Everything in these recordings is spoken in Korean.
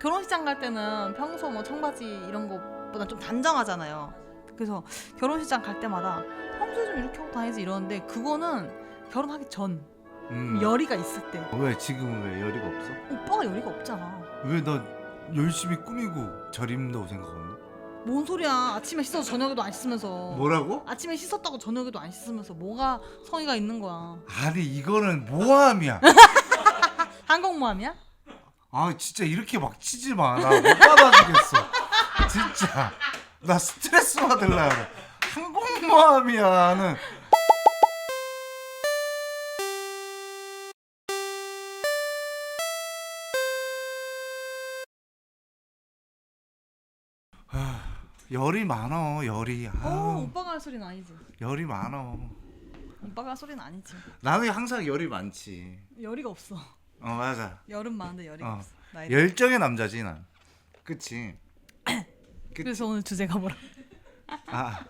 결혼식장 갈 때는 평소 뭐 청바지 이런 거보다 좀 단정하잖아요. 그래서 결혼식장 갈 때마다 평소에 좀 이렇게 하고 다니지 이러는데 그거는 결혼하기 전 열이가 있을 때. 왜 지금은 왜 열이가 없어? 오빠가 열이가 없잖아. 왜 나 열심히 꾸미고 잘 입는다고 생각하는데? 뭔 소리야. 아침에 씻어서 저녁에도 안 씻으면서. 뭐라고? 아침에 씻었다고 저녁에도 안 씻으면서 뭐가 성의가 있는 거야. 아니 이거는 모함이야. 항공모함이야? 아 진짜 이렇게 막 치지 마. 나 못 받아주겠어. 진짜 나 스트레스 받을라 그래. 항공모함이야는. 열이 많어 열이. 오빠가 할 소리는 아니지. 열이 많어. 오빠가 할 소리는 아니지. 나는 항상 열이 많지. 열이가 없어. 맞아. 열은 많은데 열이가 없어. 나이 열정의 남자지 난. 그치? 그래서 오늘 주제가 뭐라? 아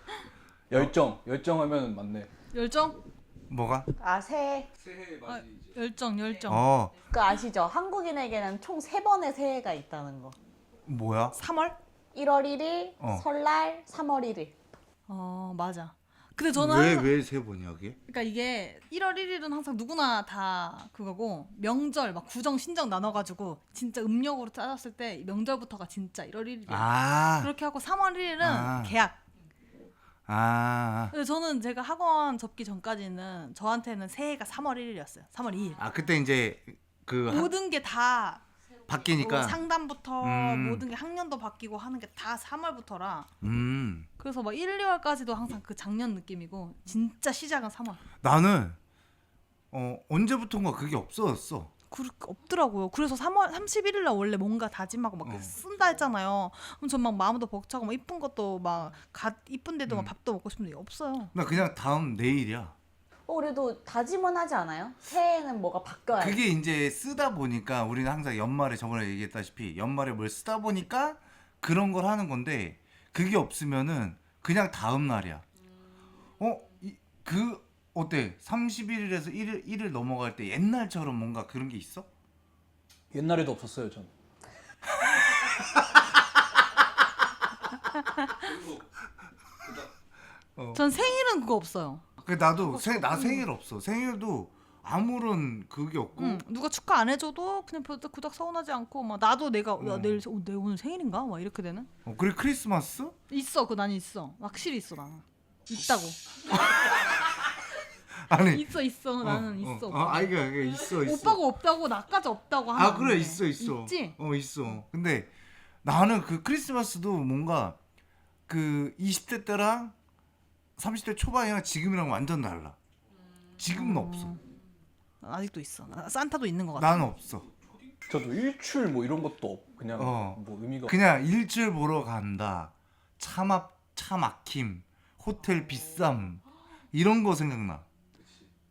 열정하면 맞네. 열정? 뭐가? 아, 새해. 새해 아, 열정. 그 아시죠? 한국인에게는 총 3번의 새해가 있다는 거. 뭐야? 3월? 1월 1일, 어. 설날, 3월 1일. 맞아. 근데 저는 왜 세 번이야 그게? 그러니까 이게 1월 1일은 항상 누구나 다 그거고 명절 막 구정 신정 나눠가지고 진짜 음력으로 따졌을 때 명절부터가 진짜 1월 1일이야. 아. 그렇게 하고 3월 1일은 아. 계약. 아. 근데 저는 제가 학원 접기 전까지는 저한테는 새해가 3월 1일이었어요. 3월 2일. 아 그때 이제 그 모든 게 다 바뀌니까. 상담부터 모든 게 학년도 바뀌고 하는 게 다 3월부터라. 그래서 막 1, 2월까지도 항상 그 작년 느낌이고 진짜 시작은 3월. 나는 언제부턴가 그게 없어졌어. 없더라고요. 그래서 3월 31일 날 원래 뭔가 다짐하고 막 쓴다 했잖아요. 그럼 전 막 마음도 벅차고 막 이쁜 것도 막 이쁜데도 막 밥도 먹고 싶은데 없어요. 나 그냥 다음 내일이야. 그래도 다짐은 하지 않아요? 새해에는 뭐가 바뀌어야 돼. 그게 이제 쓰다 보니까 우리는 항상 연말에 저번에 얘기했다시피 연말에 뭘 쓰다 보니까 그런 걸 하는 건데 그게 없으면은 그냥 다음 날이야. 어때? 31일에서 1일 넘어갈 때 옛날처럼 뭔가 그런 게 있어? 옛날에도 없었어요 전. 전 생일은 그거 없어요. 나도 나 생일 없어. 생일도 아무런 그게 없고. 누가 축하 안 해줘도 그냥 그닥 서운하지 않고 막 나도 내가 야, 내일 내 오늘 생일인가? 막 이렇게 되는. 그래 크리스마스? 있어. 나는 있어. 확실히 있어 나는. 있다고. 아니 있어. 나는 있어. 이게 있어. 오빠가 없다고 나까지 없다고 하면 그래 안 돼. 있어. 있지? 있어. 근데 나는 그 크리스마스도 뭔가 그 20대 때랑 30대 초반이랑 지금이랑 완전 달라. 지금은 없어. 아직도 있어. 산타도 있는 것 같아. 나는 없어. 저도 일출 뭐 이런 것도 그냥 어. 뭐 의미가 그냥 일출 보러 간다. 차 막힘, 호텔 비쌈 이런 거 생각나.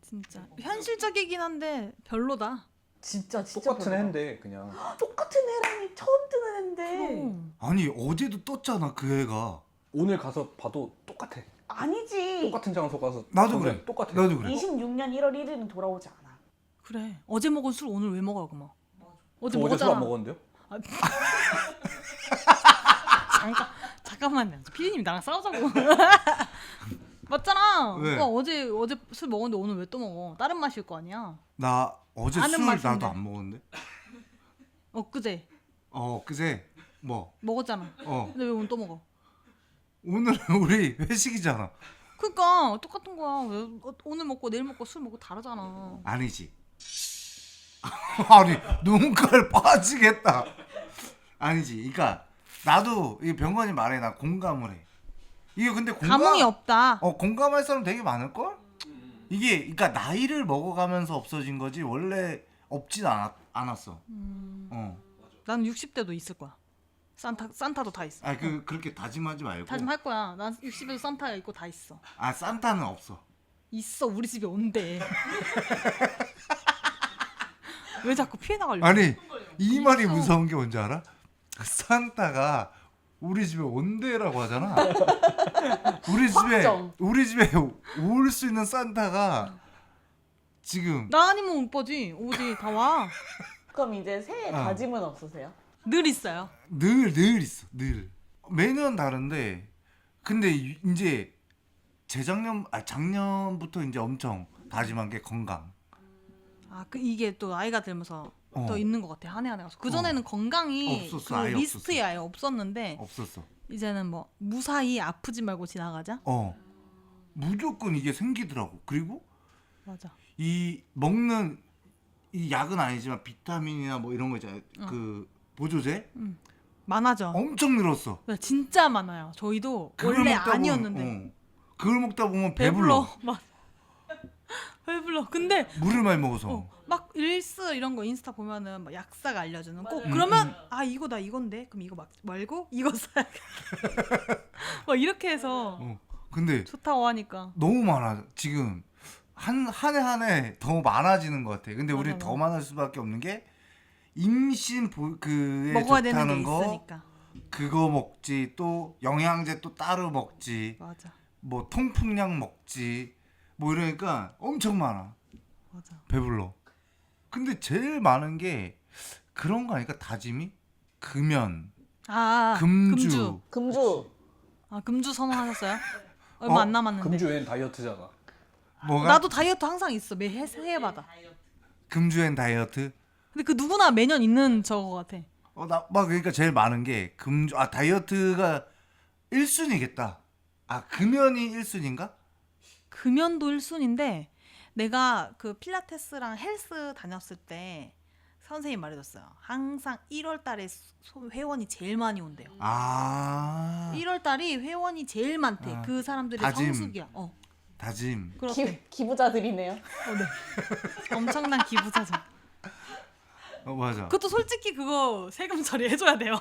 진짜 현실적이긴 한데 별로다. 진짜 똑같은 별로다. 해인데 그냥 똑같은 해라니 처음 듣는 애인데. 아니 어제도 떴잖아 그 애가. 오늘 가서 봐도 똑같아. 아니지. 똑같은 장소 가서 나도 봐도 그래. 똑같아. 나도 그래. 26년 1월 1일은 돌아오지 않아. 그래. 어제 먹은 술 오늘 왜 먹어요, 그만. 어제 저 어제 술 먹었잖아. 안 먹었는데요? 잠깐만요. 피디님 나랑 싸우자고. 맞잖아. 왜? 오빠 어제 술 먹었는데 오늘 왜 또 먹어? 다른 맛일 거 아니야. 나 어제 아는 술 맛인데. 나도 안 먹었는데. 엊그제 그제 뭐 먹었잖아. 근데 왜 오늘 또 먹어? 오늘 우리 회식이잖아. 그러니까 똑같은 거야. 왜 오늘 먹고 내일 먹고 술 먹고 다르잖아. 아니지. 아니 눈깔 빠지겠다. 아니지. 그러니까 나도 이 병건이 말해 나 공감을 해. 이게 근데 감흥이 없다. 공감할 사람 되게 많을 걸? 이게 그러니까 나이를 먹어가면서 없어진 거지 원래 없진 않았어. 난 60대도 있을 거야. 산타도 다 있어. 그렇게 다짐하지 말고. 다짐할 거야. 난 60에도 산타가 있고 다 있어. 산타는 없어. 있어. 우리 집에 온대. 왜 자꾸 피해 나가려고? 아니 이 말이 무서운 게 뭔지 알아? 산타가 우리 집에 온대라고 하잖아. 우리 집에 올 수 있는 산타가 지금 나 아니면 오빠지. 어디 다 와. 그럼 이제 새해 어. 다짐은 없으세요? 늘 있어요. 늘 있어. 늘. 매년 다른데 근데 이제 작년부터 이제 엄청 다짐한 게 건강. 아, 이게 또 나이가 들면서 어. 더 있는 것 같아. 한 해 한 해 가서. 그 전에는 건강이 없었어. 그 아예 리스트에 아예 없었는데 없었어. 이제는 뭐 무사히 아프지 말고 지나가자. 무조건 이게 생기더라고. 그리고 맞아. 이 먹는 이 약은 아니지만 비타민이나 뭐 이런 거 있잖아요. 그 보조제 많아져. 엄청 늘었어. 네, 진짜 많아요. 저희도 그걸 원래 먹다 아니었는데 보면, 그걸 먹다 보면 배불러. 막 배불러. 근데 물을 많이 먹어서. 막 릴스 이런 거 인스타 보면은 막 약사가 알려주는 꼭 그러면 아 이거 나 이건데 그럼 이거 말고 이거 사야겠다. 막 이렇게 해서 근데 좋다고 하니까 너무 많아. 지금 한 해 더 많아지는 것 같아. 근데 우리 맞아, 더 맞아. 많을 수밖에 없는 게 임신 그에 먹어야 되는 게 좋다는 거 있으니까. 그거 먹지 또 영양제 또 따로 먹지 맞아. 뭐 통풍약 먹지 뭐 이러니까 엄청 많아. 맞아. 배불러. 근데 제일 많은 게 그런 거 아닐까? 다짐이? 금연, 아 금주. 금주. 아 금주 선언하셨어요? 얼마 안 남았는데. 금주엔 다이어트잖아. 뭐가? 나도 다이어트 항상 있어. 매 새해마다. 금주엔 다이어트? 근데 그 누구나 매년 있는 저거 같아. 막 그러니까 제일 많은 게 다이어트가 1순위겠다. 금연이 1순위인가? 금연도 1순위인데 내가 그 필라테스랑 헬스 다녔을 때 선생님이 말해줬어요. 항상 1월 달에 회원이 제일 많이 온대요. 1월 달이 회원이 제일 많대. 아. 그 사람들의 다짐. 성수기야. 다짐. 그렇대. 기부자들이네요. 네. 엄청난 기부자죠. 맞아. 그것도 솔직히 그거 세금 처리해줘야 돼요.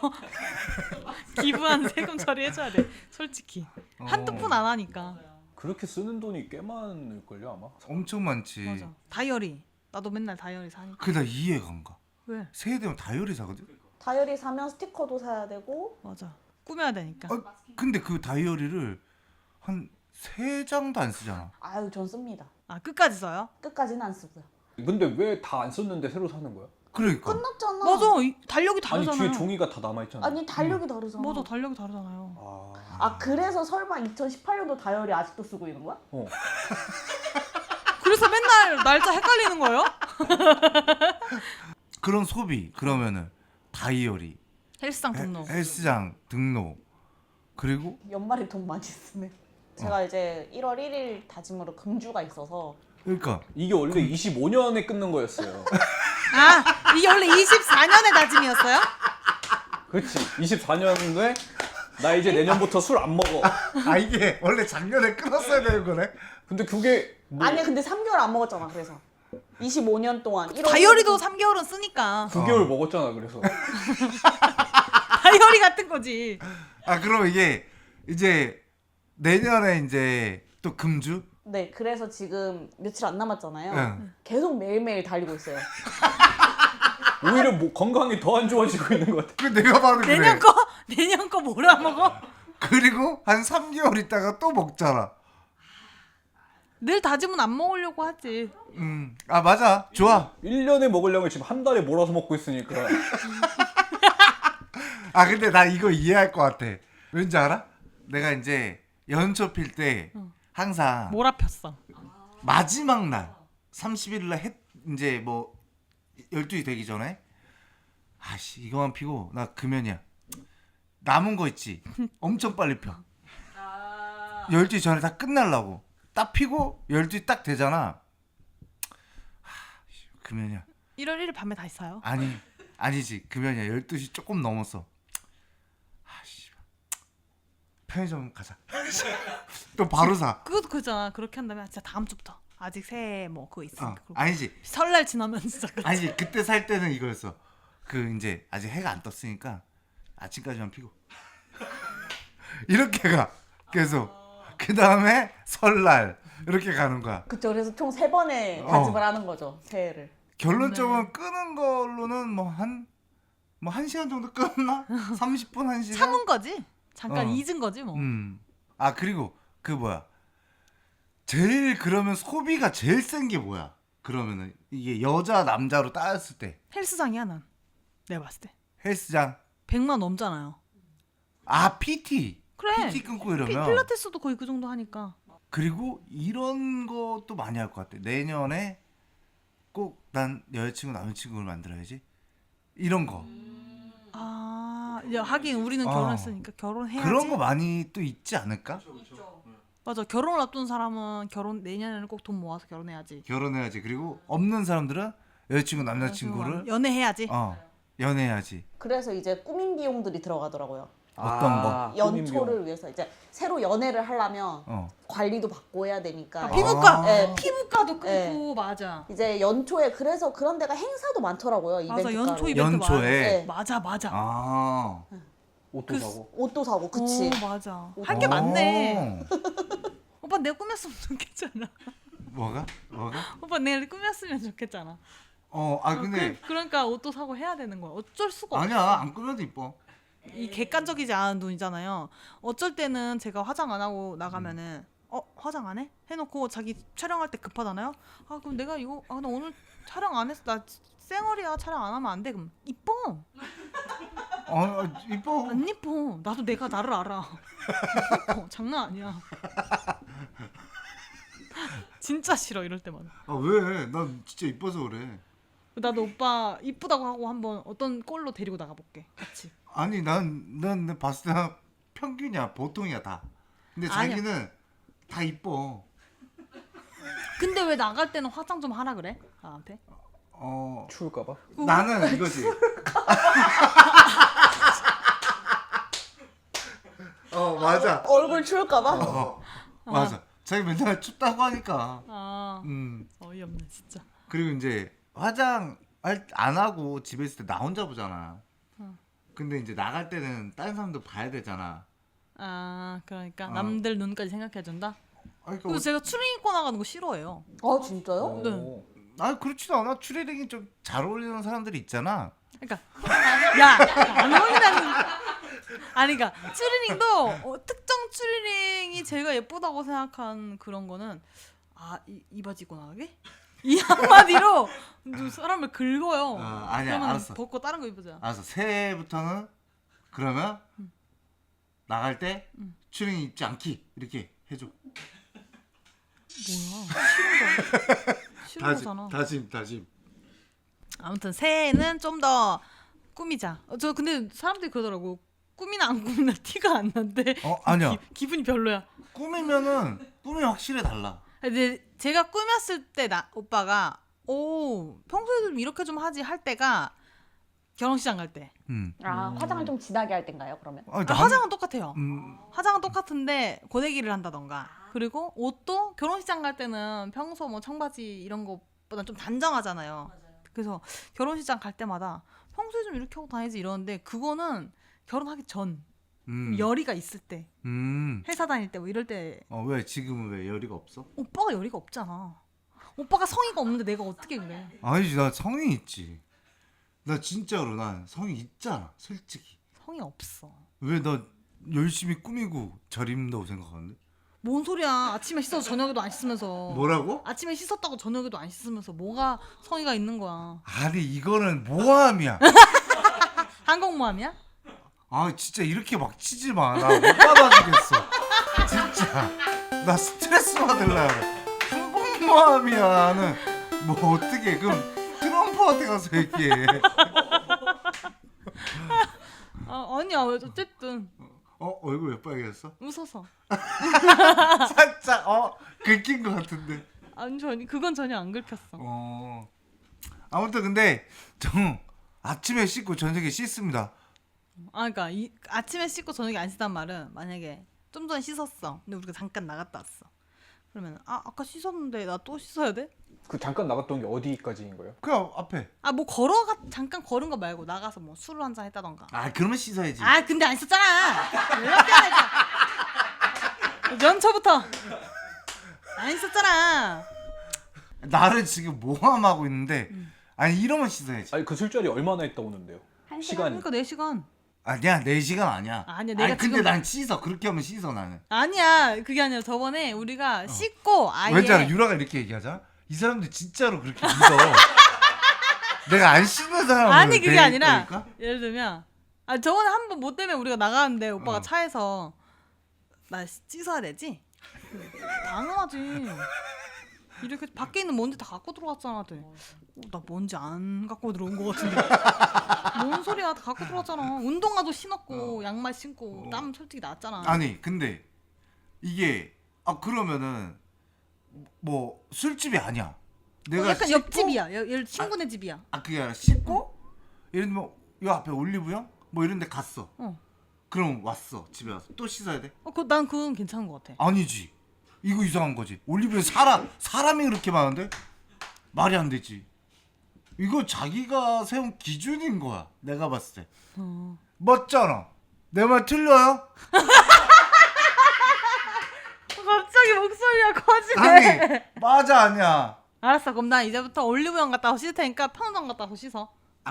기부한 세금 처리해줘야 돼. 솔직히 한두 푼 안 하니까. 그렇게 쓰는 돈이 꽤 많을걸요 아마. 엄청 많지. 맞아. 다이어리. 나도 맨날 다이어리 사니까. 그게 나 이해가 안 가. 왜? 새해 되면 다이어리 사거든. 다이어리 사면 스티커도 사야 되고. 맞아. 꾸며야 되니까. 근데 그 다이어리를 한 3장도 안 쓰잖아. 아유 전 씁니다. 아 끝까지 써요? 끝까지는 안 쓰고요. 근데 왜 다 안 썼는데 새로 사는 거야? 그러니까. 끝났잖아. 맞아. 달력이 아니 다르잖아요. 뒤에 종이가 다 남아 있잖아. 아니 달력이 다르잖아. 맞아. 달력이 다르잖아요. 그래서 설마 2018년도 다이어리 아직도 쓰고 있는 거야? 그래서 맨날 날짜 헷갈리는 거예요? 그런 소비 그러면은 다이어리, 헬스장 등록. 헬스장 등록 그리고 연말에 돈 많이 쓰네. 제가 이제 1월 1일 다짐으로 금주가 있어서 그러니까 이게 원래 25년에 끊는 거였어요. 아 이게 원래 24년의 다짐이었어요? 그렇지. 24년에 나 이제 내년부터 술 안 먹어. 이게 원래 작년에 끊었어야 되는 거네. 근데 그게 뭐 아니 근데 3개월 안 먹었잖아. 그래서 25년 동안 1월 다이어리도 3개월은 쓰니까 9개월 먹었잖아. 그래서 다이어리 같은 거지. 그럼 이게 이제 내년에 이제 또 금주? 네, 그래서 지금 며칠 안 남았잖아요. 응. 계속 매일매일 달리고 있어요. 오히려 뭐 건강이 더 안 좋아지고 있는 것 같아. 그 내가 봐도 그래. 내년 거 뭐라 먹어? 그리고 한 3개월 있다가 또 먹잖아. 늘 다짐은 안 먹으려고 하지. 맞아. 좋아. 1년에 먹으려면 지금 한 달에 몰아서 먹고 있으니까. 근데 나 이거 이해할 것 같아. 왠지 알아? 내가 이제 연초 필 때 항상 몰아폈어. 마지막 날 30일 날 이제 뭐 12시 되기 전에 이거만 피고 나 금연이야. 남은 거 있지. 엄청 빨리 펴. 12시 전에 다 끝날라고. 딱 피고 12시 딱 되잖아. 금연이야. 1월 1일 밤에 다 있어요. 아니지. 금연이야. 12시 조금 넘었어. 편의점 가자. 또 바로 사. 그것도 그잖아. 그렇게 한다면 진짜 다음 주부터. 아직 새해 뭐 그거 있으니까. 아니지. 설날 지나면 진짜. 아니지. 그때 살 때는 이거였어. 이제 아직 해가 안 떴으니까 아침까지만 피고. 이렇게 가. 계속. 그 다음에 설날 이렇게 가는 거야. 그쵸. 그래서 총 3번의 다짐을 하는 거죠. 새해를. 결론적으로 끄는 걸로는 뭐 한 1시간 정도 끊나? 30분 1시간? 참은 거지. 잠깐 어. 잊은 거지 뭐. 그리고 제일 그러면 소비가 제일 센 게 뭐야? 그러면은 이게 여자 남자로 따졌을 때 헬스장이야 난. 내가 봤을 때. 헬스장. 100만 넘잖아요. 아 PT. 그래. PT 끊고 이러면. 필라테스도 거의 그 정도 하니까. 그리고 이런 것도 많이 할 것 같아. 내년에 꼭 난 여자친구 남자친구를 만들어야지. 이런 거. 아, 이제 하긴 우리는 결혼했으니까 결혼해야지. 그런 거 많이 또 있지 않을까? 맞아. 결혼을 앞둔 사람은 내년에는 꼭 돈 모아서 결혼해야지. 결혼해야지. 그리고 없는 사람들은 여자친구 남자친구를 연애해야지. 연애해야지. 그래서 이제 꾸민 비용들이 들어가더라고요. 어떤 거? 연초를 위해서 이제 새로 연애를 하려면 관리도 받고 해야 되니까 피부과, 네. 피부과도 끊고 네. 맞아. 이제 연초에 그래서 그런 데가 행사도 많더라고요. 맞아, 이벤트가로. 연초 이벤트 연초에? 네. 맞아. 아. 옷도 사고. 옷도 사고 그치. 맞아. 할 게 많네. 오빠 내가 꾸몄으면 좋겠잖아. 뭐가? 오빠 내가 꾸몄으면 좋겠잖아. 근데 그러니까 옷도 사고 해야 되는 거야. 어쩔 수가 없어. 아니야. 안 꾸며도 이뻐. 이 객관적이지 않은 눈이잖아요. 어쩔 때는 제가 화장 안 하고 나가면은 화장 안 해? 해놓고 자기 촬영할 때 급하잖아요. 아 그럼 내가 이거 나 오늘 촬영 안 했어. 나 쌩얼이야. 촬영 안 하면 안 돼. 그럼 이뻐. 이뻐. 안 이뻐. 나도 내가 나를 알아. 이뻐. 장난 아니야. 진짜 싫어 이럴 때마다. 왜? 난 진짜 이뻐서 그래. 나도 오빠 이쁘다고 하고 한번 어떤 꼴로 데리고 나가볼게. 같이. 아니 난 봤을 때 평균이야. 보통이야 다. 근데 아니야. 자기는 다 이뻐. 근데 왜 나갈 때는 화장 좀 하라 그래? 나한테? 추울까봐. 나는 이거지. 맞아. 얼굴 추울까봐. 맞아. 자기 맨날 춥다고 하니까. 어이없네 진짜. 그리고 이제 화장 안 하고 집에 있을 때 나 혼자 보잖아. 근데 이제 나갈 때는 다른 사람도 봐야 되잖아. 그러니까 남들 눈까지 생각해준다? 그러니까 그리고 제가 추리닝 입고 나가는 거 싫어해요. 아 진짜요? 네. 그렇지도 않아. 추리닝이 좀 잘 어울리는 사람들이 있잖아. 그러니까 안 어울린다는 아니 그러니까 추리닝도 특정 추리닝이 제가 예쁘다고 생각한 그런 거는 이 바지 입고 나가게? 이 한마디로 사람을 긁어요. 아니야. 그러면 알았어. 벗고 다른 거 입으자. 알았어. 새해부터는 그러면 나갈 때 추리닝 입지 않기 이렇게 해줘. 뭐야? 싫은 거잖아. 다짐. 아무튼 새해에는 좀 더 꾸미자. 저 근데 사람들이 그러더라고. 꾸미나 안 꾸미나 티가 안 난대. 아니야. 기분이 별로야. 꾸미 확실히 달라. 근데 제가 꾸몄을 때 오빠가 평소에 좀 이렇게 좀 하지 할 때가 결혼식장 갈 때. 화장을 좀 진하게 할 땐가요 그러면? 화장은 똑같아요. 화장은 똑같은데 고데기를 한다던가. 그리고 옷도 결혼식장 갈 때는 평소 뭐 청바지 이런 것보다 좀 단정하잖아요. 그래서 결혼식장 갈 때마다 평소에 좀 이렇게 하고 다니지 이러는데 그거는 결혼하기 전 열의가 있을 때 회사 다닐 때 뭐 이럴 때 왜 지금은 왜 열의가 없어? 오빠가 열의가 없잖아. 오빠가 성의가 없는데 내가 어떻게 그래? 아니지. 나 성이 있지. 나 진짜로 난 성이 있잖아. 솔직히. 성의 없어. 왜 나 열심히 꾸미고 잘 입는다고 생각하는데? 뭔 소리야? 아침에 씻어서 저녁에도 안 씻으면서. 뭐라고? 아침에 씻었다고 저녁에도 안 씻으면서 뭐가 성의가 있는 거야? 아니 이거는 모함이야. 항공모함이야? 진짜 이렇게 막 치지 마. 나 못 받아주겠어. 진짜. 나 스트레스 받을라 그래. 항공모함이야는 뭐 어떻게 그럼 트럼프한테 가서 얘기해. 아니야. 어쨌든 얼굴 왜 빨개졌어? 웃어서. 살짝 긁힌 것 같은데. 아니 그건 전혀 안 긁혔어. 아무튼 근데 좀 아침에 씻고 저녁에 씻습니다. 그러니까 아침에 씻고 저녁에 안 씻단 말은 만약에 좀 전에 씻었어. 근데 우리가 잠깐 나갔다 왔어. 그러면 아까 씻었는데 나 또 씻어야 돼? 그 잠깐 나갔던 게 어디까지인 거예요? 그냥 앞에. 뭐 잠깐 걸은 거 말고 나가서 뭐 술을 한잔 했다던가. 그러면 씻어야지. 근데 안 씻었잖아. 연초부터 안 씻었잖아. 나를 지금 모함하고 있는데 이러면 씻어야지. 아니 그 술자리 얼마나 있다 오는데요? 시간이. 그러니까 4시간. 아니야 4시간 아니야. 아니야, 내가 근데 지금- 난 씻어. 그렇게 하면 씻어 나는. 아니야 그게 아니라 저번에 우리가 씻고 아예 왠지 알아? 유라가 이렇게 얘기하자. 이 사람들 진짜로 그렇게 믿어. 내가 안 씻는 사람 아니 그게 아니라 예를 들면 저번에 한 번 뭐 때문에 우리가 나가는데 오빠가 차에서 나 씻어야 되지? 당연하지. 이렇게 밖에 있는 먼지 다 갖고 들어갔잖아. 나 먼지 안 갖고 들어온 거 같은데. 뭔 소리야? 다 갖고 들어갔잖아. 운동화도 신었고 양말 신고 땀 솔직히 났잖아. 아니 근데 이게 그러면은 뭐 술집이 아니야. 내가 약간 씻고, 옆집이야. 친구네 집이야. 그게 아니라 씻고 예를 들면 요 앞에 올리브영 뭐 이런 데 갔어. 그럼 왔어. 집에 와서 또 씻어야 돼? 난 그건 괜찮은 것 같아. 아니지. 이거 이상한 거지. 올리브영 사람이 그렇게 많은데 말이 안 되지. 이거 자기가 세운 기준인 거야. 내가 봤을 때. 맞잖아. 내 말 틀려요? 갑자기 목소리가 커지네. 아니 맞아 아니야. 알았어. 그럼 난 이제부터 올리브영 갔다 와서 씻을 테니까 편의점 갔다 와서 씻어.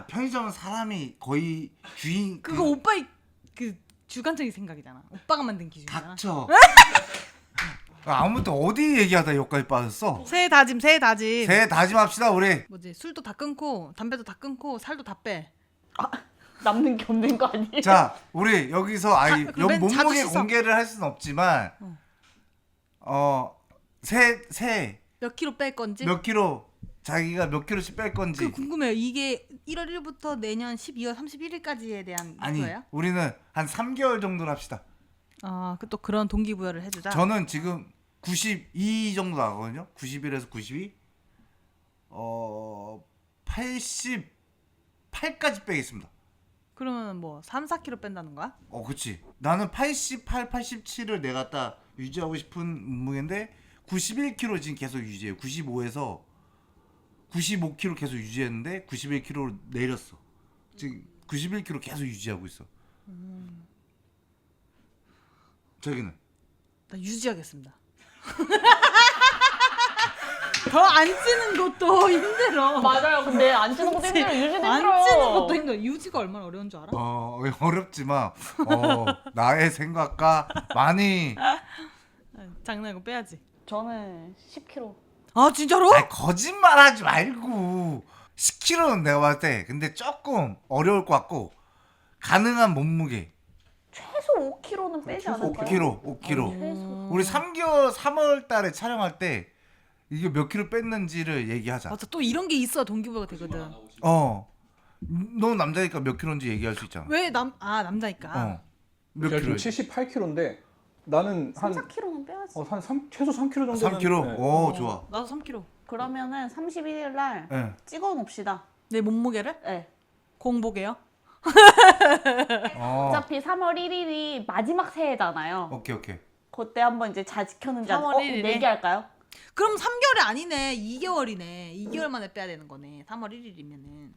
편의점은 사람이 거의 주인 그거 오빠의 그 주관적인 생각이잖아. 오빠가 만든 기준이잖아. 닥쳐. 아무튼 어디 얘기하다 여기까지 빠졌어? 새해 다짐. 새해 다짐합시다 우리. 뭐지? 술도 다 끊고 담배도 다 끊고 살도 다 빼. 남는 게 없는 거 아니에요? 자 우리 여기서 그럼 맨 자주 몸무게 씻어. 공개를 할 수는 없지만 새해 몇 킬로 뺄 건지? 몇 킬로 자기가 몇 킬로씩 뺄 건지. 그 궁금해요. 이게 1월 1일부터 내년 12월 31일까지에 대한 아니 거예요? 우리는 한 3개월 정도로 합시다. 또 그런 동기부여를 해주자. 저는 지금 92 정도 나거든요. 91에서 92. 88까지 빼겠습니다. 그러면 뭐 3, 4킬로 뺀다는 거야? 그치. 나는 88, 87을 내가 딱 유지하고 싶은 몸무게인데 91kg 지금 계속 유지해요. 95에서 95kg 계속 유지했는데 91kg로 내렸어. 지금 91kg 계속 유지하고 있어. 저기는 나 유지하겠습니다. 더 안 찌는 것도 힘들어. 맞아요. 근데 안 찌는 것도 힘들어요. 유지도 안 힘들어요. 찌는 것도 힘들어. 유지가 얼마나 어려운 줄 알아? 어렵지만 나의 생각과 많이 장난이고 빼야지. 저는 10kg. 아 진짜로? 거짓말하지 말고 10kg는 내가 봤을 때 근데 조금 어려울 것 같고 가능한 몸무게 최소 5kg는 빼지 않을까요? 5kg. 최소. 우리 3월 달에 촬영할 때 이게 몇 킬로 뺐는지를 얘기하자. 맞아. 또 이런 게 있어야 동기부여가 되거든. 너 남자니까 몇 킬로인지 얘기할 수 있잖아. 왜 남자니까. 몇 제가 지금 킬로? 78kg인데 나는 3, 4kg는 빼야지. 최소 3kg 정도는 3kg. 네. 좋아. 나도 3kg. 그러면은 31일 날 네. 찍어 놓읍시다. 내 몸무게를 네. 공복에요. 어차피 3월 1일이 마지막 새해잖아요. 오케이. 그때 한번 이제 잘 지켰는지 3월 1일 에? 얘기할까요? 그럼 3개월이 아니네. 2개월이네. 2개월 만에 빼야 되는 거네. 3월 1일이면은.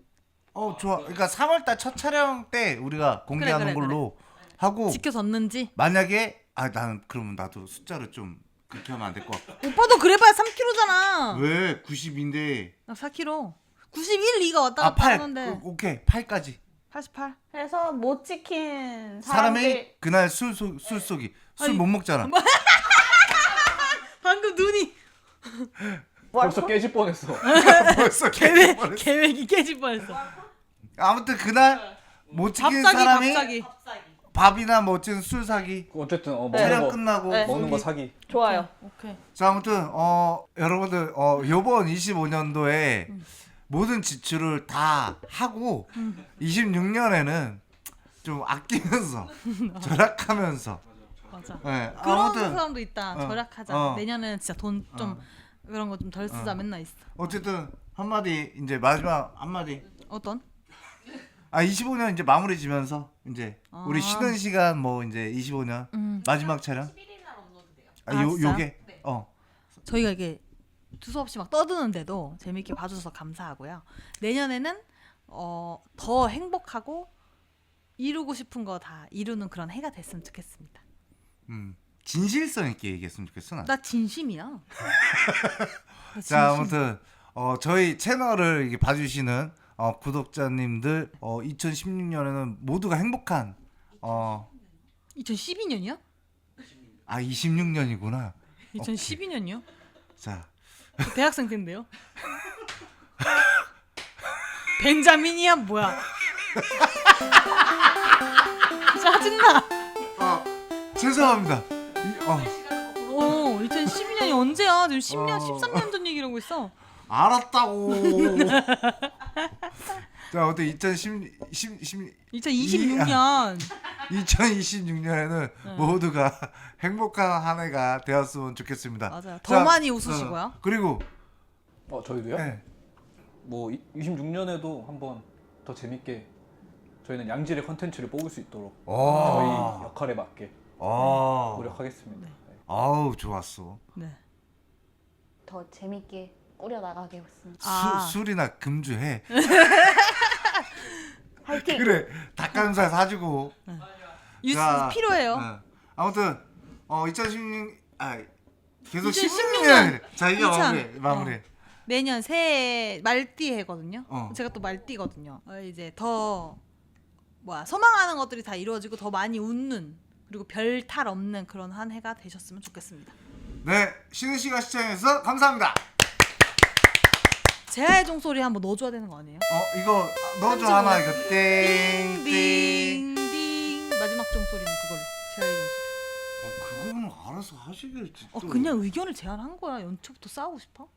좋아. 그러니까 3월 달 첫 촬영 때 우리가 공개하는 그래. 걸로 하고 지켜졌는지. 만약에 나는 그러면 나도 숫자를 좀 그렇게 하면 안 될 것 같고. 오빠도 그래봐야 3kg잖아. 왜 90인데 나 4kg. 91, 2가 왔다 갔다 8. 하는데. 오케이. 8까지. 88. 그래서 못 지킨 사람이 사람들 그날 술 쏘기 술 아니, 못 먹잖아. 방금 눈이 벌써 깨질 뻔했어. 벌써 계획이 깨질 뻔했어. 아무튼 그날 못 지킨 갑자기 사람이 갑자기. 밥이나 뭐 어쨌든 술 사기. 어쨌든 촬영 먹는 거 끝나고 네. 먹는 거 쏘기. 사기. 좋아요. 오케이. 자 아무튼 여러분들 요번 25년도에 모든 지출을 다 하고 26년에는 좀 아끼면서 절약하면서 맞아. 네, 그런 아무튼 사람도 있다. 어, 절약하자. 내년에는 진짜 돈 좀 그런 거 좀 덜 쓰자 맨날 있어. 어쨌든 한마디 이제 마지막 한마디 어떤? 25년 이제 마무리 지면서 이제 우리 쉬는 시간 뭐 이제 25년 마지막 촬영 11일 날 업로드돼요. 진짜요? 요게 저희가 이게 두서없이 막 떠드는데도 재밌게 봐주셔서 감사하고요. 내년에는 더 행복하고 이루고 싶은 거 다 이루는 그런 해가 됐으면 좋겠습니다. 진실성 있게 얘기했으면 좋겠어 나. 나 진심이야. 나 자 진심. 아무튼 저희 채널을 이렇게 봐주시는 구독자님들 2016년에는 모두가 행복한 2012년이요? 26년이구나. 2012년이요? 자 대학생 때인데요. 벤자민이야 뭐야? 짜증나. 죄송합니다. 2012년이 언제야? 지금 10년, 13년 전 얘기를 하고 있어. 알았다고. 자, 어때 2026년. 2026년에는 모두가 행복한 한 해가 되었으면 좋겠습니다. 맞아요. 더 많이 웃으시고요. 그리고 저희도요? 네. 뭐 26년에도 한번 더 재밌게 저희는 양질의 컨텐츠를 뽑을 수 있도록 저희 역할에 맞게 노력하겠습니다. 네. 아우 좋았어. 네. 더 재밌게 꾸려 나가겠습니다. 술이나 금주해. 화이팅. 그래 닭가슴살 사주고. 자, 필요해요. 아무튼 2016 계속 2016 16년. 자 이제 2000. 마무리. 매년 새해 말띠 해거든요. 어. 제가 또 말띠거든요. 이제 더 소망하는 것들이 다 이루어지고 더 많이 웃는 그리고 별 탈 없는 그런 한 해가 되셨으면 좋겠습니다. 네, 신은 씨가 시청해주셔서 감사합니다. 제아의 종소리 한번 넣어줘야 되는 거 아니에요? 이거 넣어줘 편집으로. 하나 이거 띵띵. 띵띵 마지막 종소리는 그걸로 제아의 종소리. 그거는 알아서 하시겠지. 또. 그냥 의견을 제안한 거야. 연초부터 싸우고 싶어?